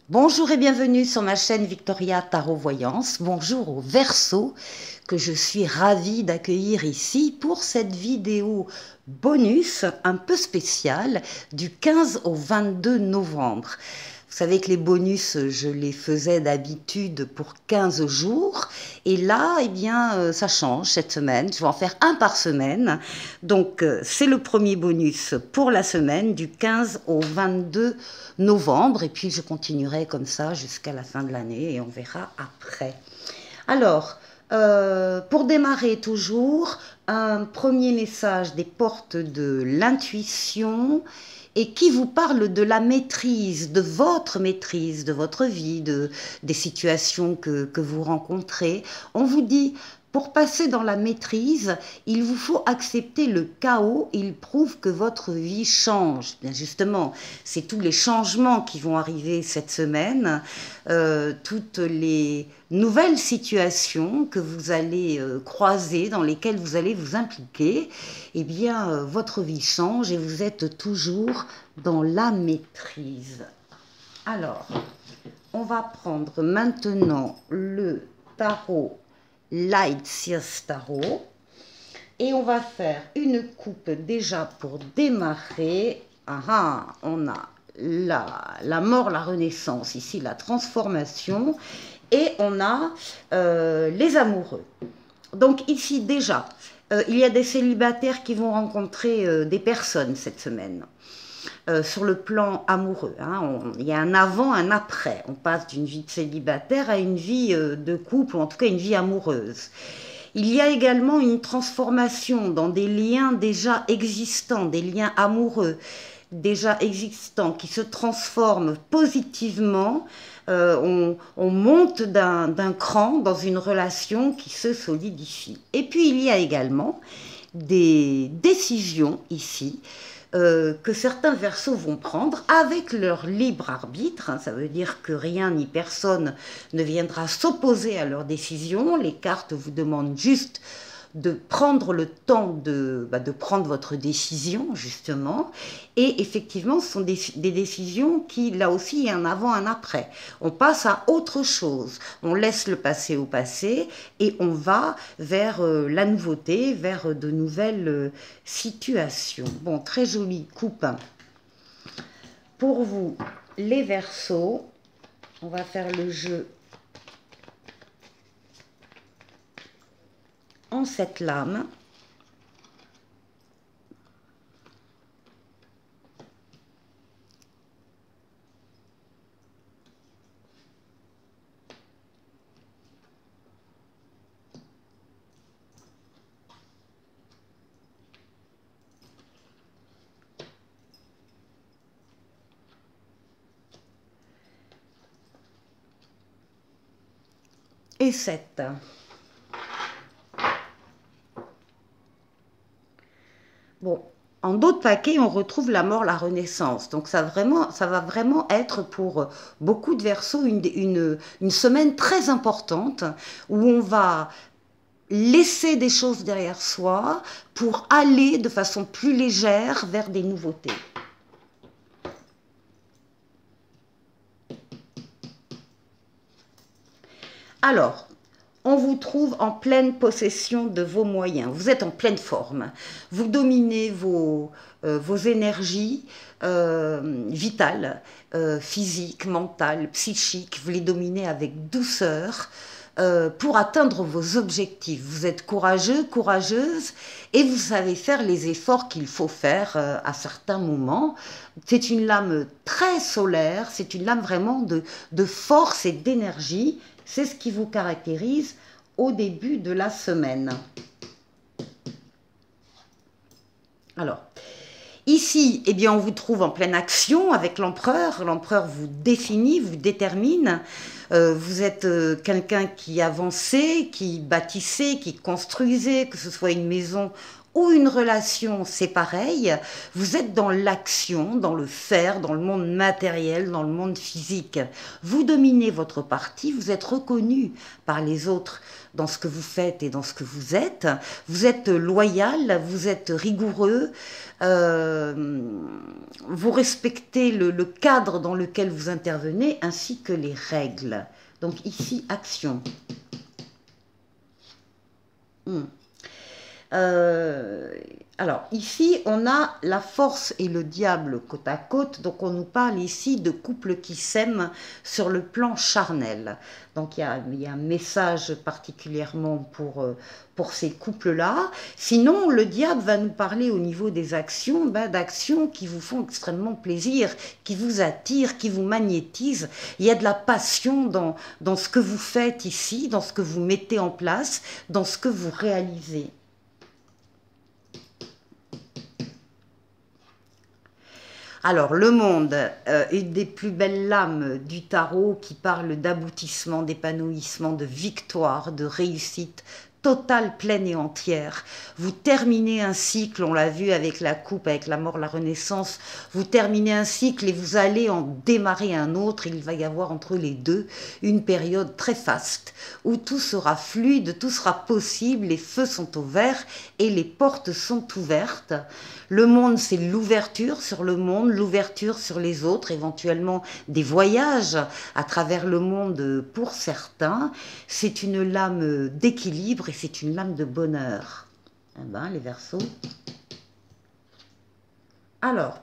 Bonjour et bienvenue sur ma chaîne Victoria Tarot Voyance. Bonjour aux Verseaux que je suis ravie d'accueillir ici pour cette vidéo bonus un peu spéciale du 15 au 22 novembre. Vous savez que les bonus, je les faisais d'habitude pour 15 jours. Et là, eh bien, ça change cette semaine. Je vais en faire un par semaine. Donc, c'est le premier bonus pour la semaine du 15 au 22 novembre. Et puis, je continuerai comme ça jusqu'à la fin de l'année et on verra après. Alors, pour démarrer toujours, un premier message des portes de l'intuition et qui vous parle de la maîtrise, de votre vie, des situations que vous rencontrez. On vous dit, pour passer dans la maîtrise, il vous faut accepter le chaos. Il prouve que votre vie change. Bien justement, c'est tous les changements qui vont arriver cette semaine, toutes les nouvelles situations que vous allez croiser, dans lesquelles vous allez vous impliquer. Eh bien, votre vie change et vous êtes toujours dans la maîtrise. Alors, on va prendre maintenant le tarot Light Seers Tarot et on va faire une coupe déjà pour démarrer. On a la mort, la renaissance, ici la transformation, et on a les amoureux. Donc ici déjà, il y a des célibataires qui vont rencontrer des personnes cette semaine. Sur le plan amoureux. Il y a un avant, un après. On passe d'une vie de célibataire à une vie de couple, ou en tout cas une vie amoureuse. Il y a également une transformation dans des liens déjà existants, des liens amoureux déjà existants qui se transforment positivement. On monte d'un cran dans une relation qui se solidifie. Et puis il y a également des décisions ici que certains Verseaux vont prendre avec leur libre arbitre. Ça veut dire que rien ni personne ne viendra s'opposer à leurs décisions. Les cartes vous demandent juste de prendre le temps de prendre votre décision, justement. Et effectivement, ce sont des décisions qui, là aussi, il y a un avant, un après. On passe à autre chose. On laisse le passé au passé et on va vers la nouveauté, vers de nouvelles situations. Bon, très jolie coupe. Pour vous, les Verseaux, on va faire le jeu en cette lame. Et 7. Bon, en d'autres paquets, on retrouve la mort, la renaissance. Donc ça va vraiment être pour beaucoup de Verseaux une semaine très importante où on va laisser des choses derrière soi pour aller de façon plus légère vers des nouveautés. Alors, on vous trouve en pleine possession de vos moyens. Vous êtes en pleine forme. Vous dominez vos énergies vitales, physiques, mentales, psychiques. Vous les dominez avec douceur pour atteindre vos objectifs. Vous êtes courageux, courageuse et vous savez faire les efforts qu'il faut faire à certains moments. C'est une lame très solaire, c'est une lame vraiment de force et d'énergie. C'est ce qui vous caractérise au début de la semaine. Alors, ici, eh bien, on vous trouve en pleine action avec l'empereur. L'empereur vous définit, vous détermine. Vous êtes quelqu'un qui avançait, qui bâtissait, qui construisait, que ce soit une maison ou une relation, c'est pareil, vous êtes dans l'action, dans le faire, dans le monde matériel, dans le monde physique. Vous dominez votre partie, vous êtes reconnu par les autres dans ce que vous faites et dans ce que vous êtes loyal, vous êtes rigoureux, vous respectez le cadre dans lequel vous intervenez ainsi que les règles. Donc ici, action. Alors ici on a la force et le diable côte à côte, donc on nous parle ici de couples qui s'aiment sur le plan charnel. Donc il y a un message particulièrement pour ces couples-là. Sinon le diable va nous parler au niveau des actions, d'actions qui vous font extrêmement plaisir, qui vous attirent, qui vous magnétisent. Il y a de la passion dans ce que vous faites ici, dans ce que vous mettez en place, dans ce que vous réalisez. Alors, le monde, une des plus belles lames du tarot qui parle d'aboutissement, d'épanouissement, de victoire, de réussite totale, pleine et entière. Vous terminez un cycle, on l'a vu avec la coupe, avec la mort, la renaissance, vous terminez un cycle et vous allez en démarrer un autre. Il va y avoir entre les deux une période très faste où tout sera fluide, tout sera possible, les feux sont au vert et les portes sont ouvertes. Le monde, c'est l'ouverture sur le monde, l'ouverture sur les autres, éventuellement des voyages à travers le monde pour certains. C'est une lame d'équilibre et c'est une lame de bonheur. Eh ben, les Verseaux. Alors,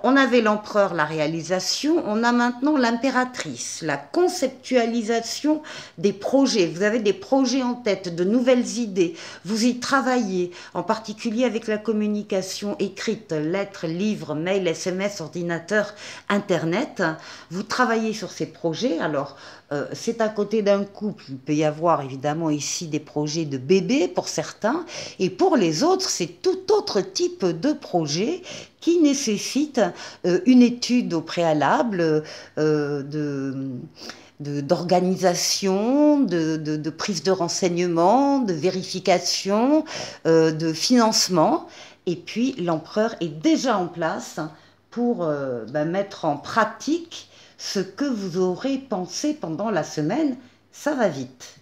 on avait l'empereur, la réalisation, on a maintenant l'impératrice, la conceptualisation des projets. Vous avez des projets en tête, de nouvelles idées, vous y travaillez, en particulier avec la communication écrite, lettres, livres, mails, SMS, ordinateur, Internet. Vous travaillez sur ces projets. Alors, c'est à côté d'un couple, il peut y avoir évidemment ici des projets de bébés pour certains, et pour les autres, c'est tout autre type de projet qui nécessite une étude au préalable, d'organisation, de prise de renseignements, de vérification, de financement. Et puis l'empereur est déjà en place pour mettre en pratique ce que vous aurez pensé pendant la semaine. Ça va vite.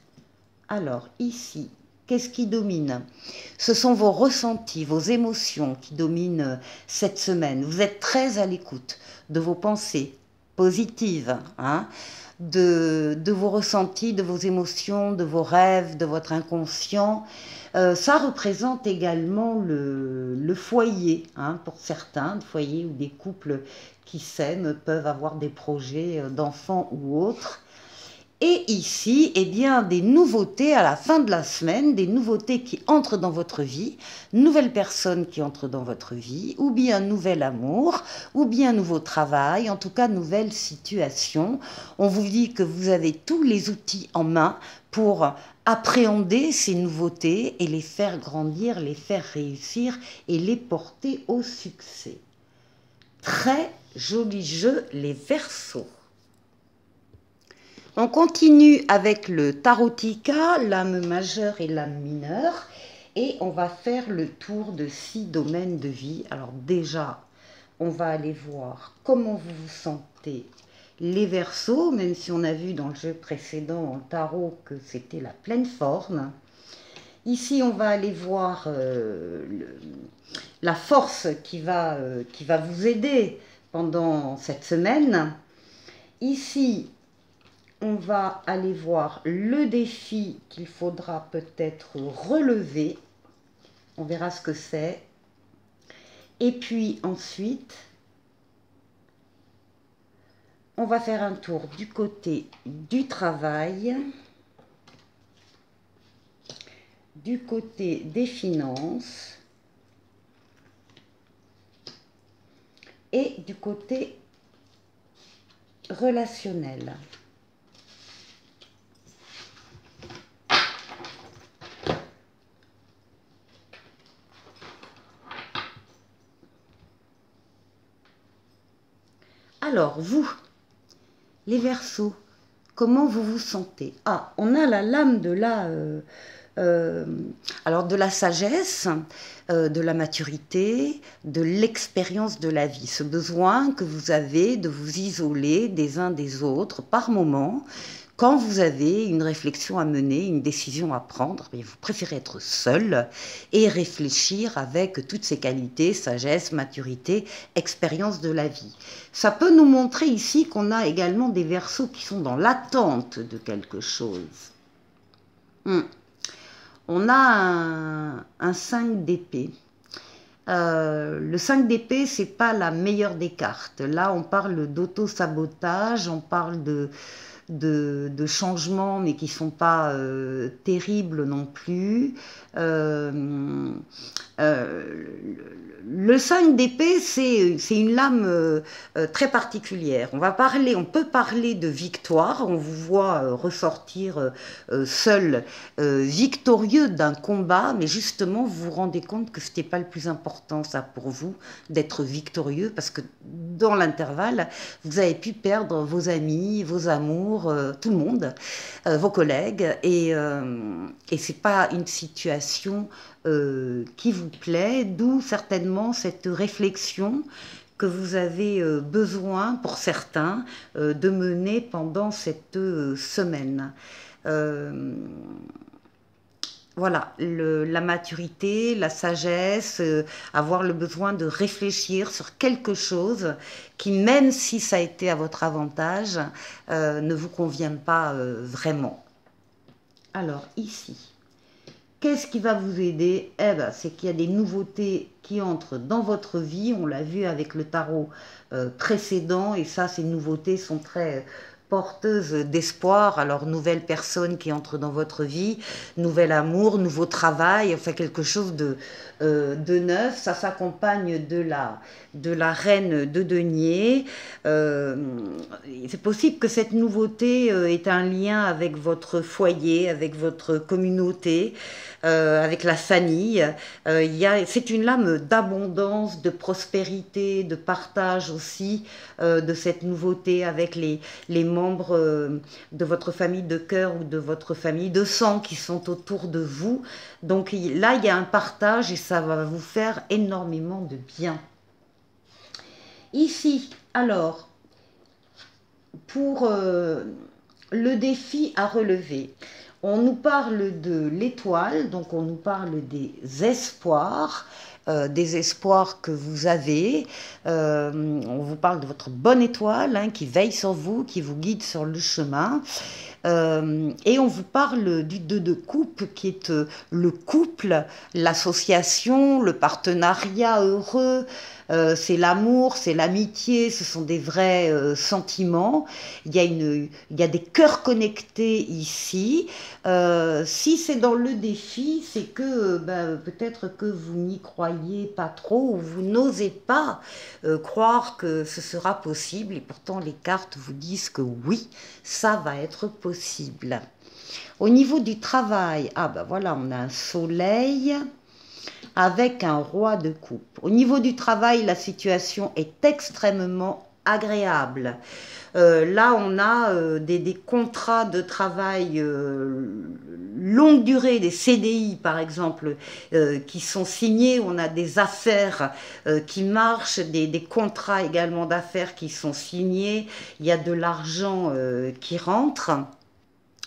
Alors ici, qu'est-ce qui domine? Ce sont vos ressentis, vos émotions qui dominent cette semaine. Vous êtes très à l'écoute de vos pensées positives, de vos ressentis, de vos émotions, de vos rêves, de votre inconscient. Ça représente également le foyer, pour certains, le foyer où des couples qui s'aiment peuvent avoir des projets d'enfants ou autres. Et ici, eh bien, des nouveautés à la fin de la semaine, des nouveautés qui entrent dans votre vie, nouvelles personnes qui entrent dans votre vie, ou bien nouvel amour, ou bien nouveau travail, en tout cas nouvelle situation. On vous dit que vous avez tous les outils en main pour appréhender ces nouveautés et les faire grandir, les faire réussir et les porter au succès. Très joli jeu, les Verseaux. On continue avec le Tarotica, lame majeure et lame mineure, et on va faire le tour de 6 domaines de vie. Alors déjà, on va aller voir comment vous vous sentez, les Verseaux, même si on a vu dans le jeu précédent en tarot que c'était la pleine forme. Ici, on va aller voir la force qui va vous aider pendant cette semaine. Ici, on va aller voir le défi qu'il faudra peut-être relever. On verra ce que c'est. Et puis ensuite, on va faire un tour du côté du travail, du côté des finances et du côté relationnel. Alors, vous, les Verseaux, comment vous vous sentez? Ah, on a la lame de Euh, alors de la sagesse, de la maturité, de l'expérience de la vie, ce besoin que vous avez de vous isoler des uns des autres par moment, quand vous avez une réflexion à mener, une décision à prendre, mais vous préférez être seul et réfléchir avec toutes ces qualités, sagesse, maturité, expérience de la vie. Ça peut nous montrer ici qu'on a également des Verseaux qui sont dans l'attente de quelque chose. On a un 5 d'épée. Le 5 d'épée, c'est pas la meilleure des cartes. Là, on parle d'auto-sabotage, on parle de changements, mais qui ne sont pas terribles non plus. Le 5 d'épée, c'est une lame très particulière. On peut parler de victoire. On vous voit ressortir seul, victorieux d'un combat, mais justement, vous vous rendez compte que ce n'était pas le plus important, ça, pour vous, d'être victorieux, parce que dans l'intervalle, vous avez pu perdre vos amis, vos amours, tout le monde, vos collègues, et c'est pas une situation qui vous plaît, d'où certainement cette réflexion que vous avez besoin, pour certains, de mener pendant cette semaine. Voilà, la maturité, la sagesse, avoir le besoin de réfléchir sur quelque chose qui, même si ça a été à votre avantage, ne vous convient pas vraiment. Alors ici, qu'est-ce qui va vous aider? Eh ben, c'est qu'il y a des nouveautés qui entrent dans votre vie. On l'a vu avec le tarot précédent, et ça, ces nouveautés sont très porteuses d'espoir. Alors, nouvelle personne qui entre dans votre vie, nouvel amour, nouveau travail, enfin quelque chose de neuf. Ça s'accompagne de la reine de denier. C'est possible que cette nouveauté ait un lien avec votre foyer, avec votre communauté, avec la famille. C'est une lame d'abondance, de prospérité, de partage aussi de cette nouveauté avec les membres de votre famille de cœur ou de votre famille de sang qui sont autour de vous. Donc là, il y a un partage et ça va vous faire énormément de bien. Ici, alors, pour le défi à relever, on nous parle de l'étoile, donc on nous parle des espoirs que vous avez. On vous parle de votre bonne étoile hein, qui veille sur vous, qui vous guide sur le chemin. Et on vous parle du 2 de coupe qui est le couple, l'association, le partenariat heureux. C'est l'amour, c'est l'amitié, ce sont des vrais sentiments. Il y a des cœurs connectés ici. Si c'est dans le défi, c'est que peut-être que vous n'y croyez pas trop ou vous n'osez pas croire que ce sera possible. Et pourtant, les cartes vous disent que oui, ça va être possible. Au niveau du travail, voilà, on a un soleil avec un roi de coupe. Au niveau du travail, la situation est extrêmement agréable. Là, on a des contrats de travail longue durée, des CDI par exemple, qui sont signés. On a des affaires qui marchent, des contrats également d'affaires qui sont signés. Il y a de l'argent qui rentre.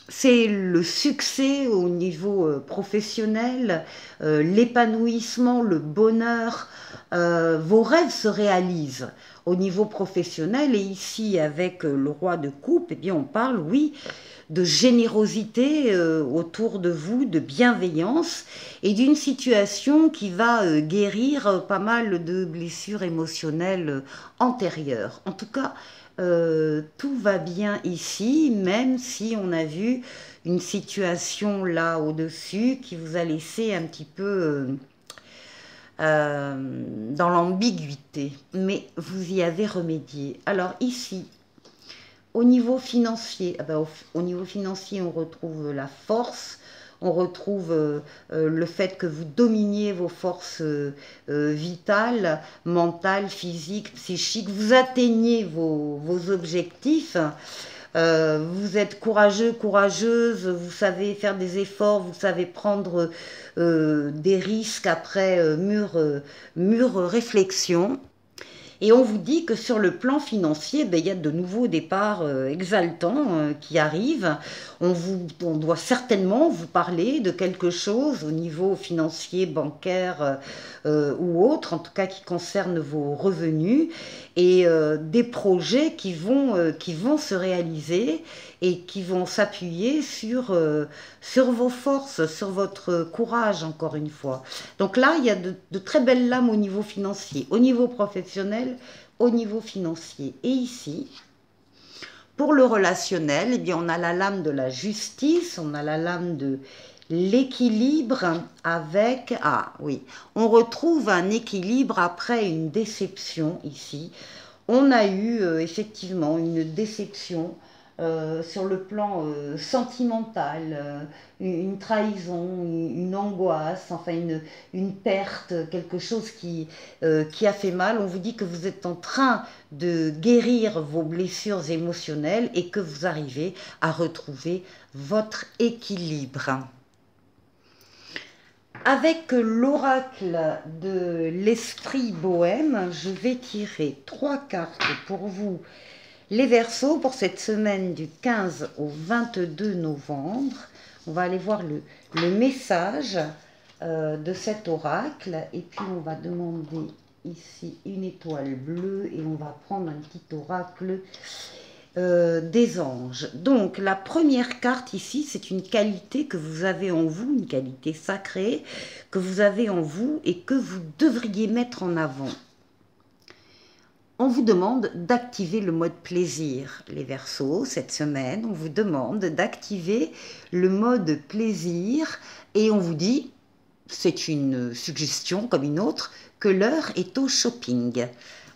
C'est le succès au niveau professionnel, l'épanouissement, le bonheur. Vos rêves se réalisent au niveau professionnel. Et ici, avec le roi de coupe, eh bien, on parle, oui, de générosité autour de vous, de bienveillance et d'une situation qui va guérir pas mal de blessures émotionnelles antérieures. En tout cas, tout va bien ici, même si on a vu une situation là au-dessus qui vous a laissé un petit peu dans l'ambiguïté. Mais vous y avez remédié. Alors ici, au niveau financier, au niveau financier, on retrouve la force. On retrouve le fait que vous dominiez vos forces vitales, mentales, physiques, psychiques. Vous atteignez vos objectifs. Vous êtes courageux, courageuse, vous savez faire des efforts, vous savez prendre des risques après mûre réflexion. Et on vous dit que sur le plan financier, ben, il y a de nouveaux départs exaltants qui arrivent. On doit certainement vous parler de quelque chose au niveau financier, bancaire ou autre, en tout cas qui concerne vos revenus, et des projets qui vont se réaliser et qui vont s'appuyer sur vos forces, sur votre courage, encore une fois. Donc là, il y a de très belles lames au niveau financier, au niveau professionnel, au niveau financier. Et ici, pour le relationnel, eh bien, on a la lame de la justice, on a la lame de l'équilibre avec... Ah oui, on retrouve un équilibre après une déception ici. On a eu effectivement une déception sur le plan sentimental, une trahison, une angoisse, enfin une perte, quelque chose qui a fait mal. On vous dit que vous êtes en train de guérir vos blessures émotionnelles et que vous arrivez à retrouver votre équilibre. Avec l'oracle de l'esprit bohème, je vais tirer 3 cartes pour vous, les Verseaux, pour cette semaine du 15 au 22 novembre. On va aller voir le message de cet oracle. Et puis on va demander ici une étoile bleue et on va prendre un petit oracle des anges. Donc la première carte ici, c'est une qualité que vous avez en vous, une qualité sacrée que vous avez en vous et que vous devriez mettre en avant. On vous demande d'activer le mode plaisir, les Verseaux, cette semaine. On vous demande d'activer le mode plaisir et on vous dit, c'est une suggestion comme une autre, que l'heure est au shopping.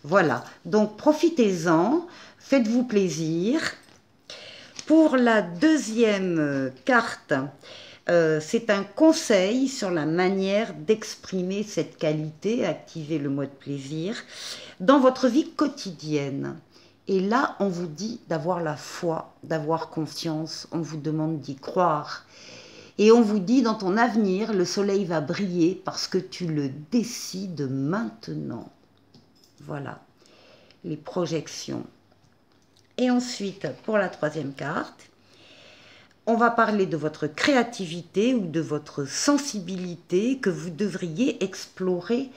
Voilà, donc profitez-en, faites-vous plaisir. Pour la deuxième carte, c'est un conseil sur la manière d'exprimer cette qualité, activer le mode plaisir, dans votre vie quotidienne. Et là, on vous dit d'avoir la foi, d'avoir confiance, on vous demande d'y croire. Et on vous dit, dans ton avenir, le soleil va briller parce que tu le décides maintenant. Voilà, les projections. Et ensuite, pour la troisième carte, on va parler de votre créativité ou de votre sensibilité que vous devriez explorer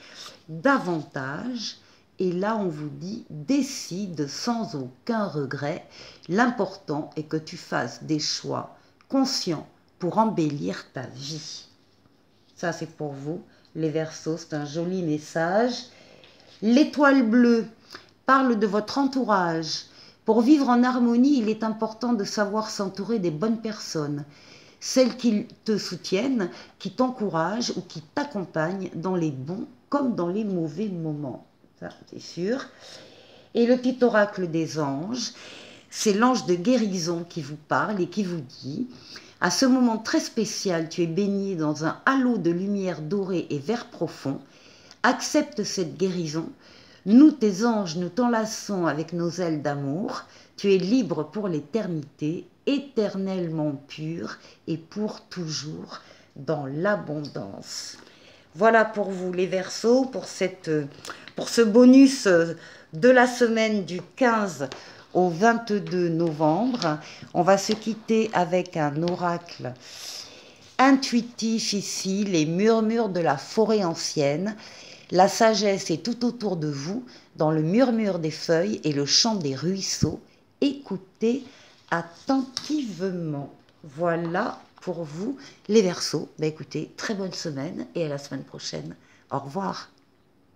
davantage. Et là, on vous dit, décide sans aucun regret. L'important est que tu fasses des choix conscients pour embellir ta vie. Ça, c'est pour vous, les Verseaux, c'est un joli message. L'étoile bleue parle de votre entourage. Pour vivre en harmonie, il est important de savoir s'entourer des bonnes personnes, celles qui te soutiennent, qui t'encouragent ou qui t'accompagnent dans les bons comme dans les mauvais moments. Ça, c'est sûr. Et le petit oracle des anges, c'est l'ange de guérison qui vous parle et qui vous dit: à ce moment très spécial, tu es baigné dans un halo de lumière dorée et vert profond. Accepte cette guérison. Nous, tes anges, nous t'enlaçons avec nos ailes d'amour. Tu es libre pour l'éternité, éternellement pur et pour toujours dans l'abondance. Voilà pour vous, les Verseaux, pour ce bonus de la semaine du 15 au 22 novembre. On va se quitter avec un oracle intuitif ici, les murmures de la forêt ancienne. La sagesse est tout autour de vous, dans le murmure des feuilles et le chant des ruisseaux. Écoutez attentivement. Voilà pour vous, les Verseaux. Écoutez, très bonne semaine et à la semaine prochaine. Au revoir.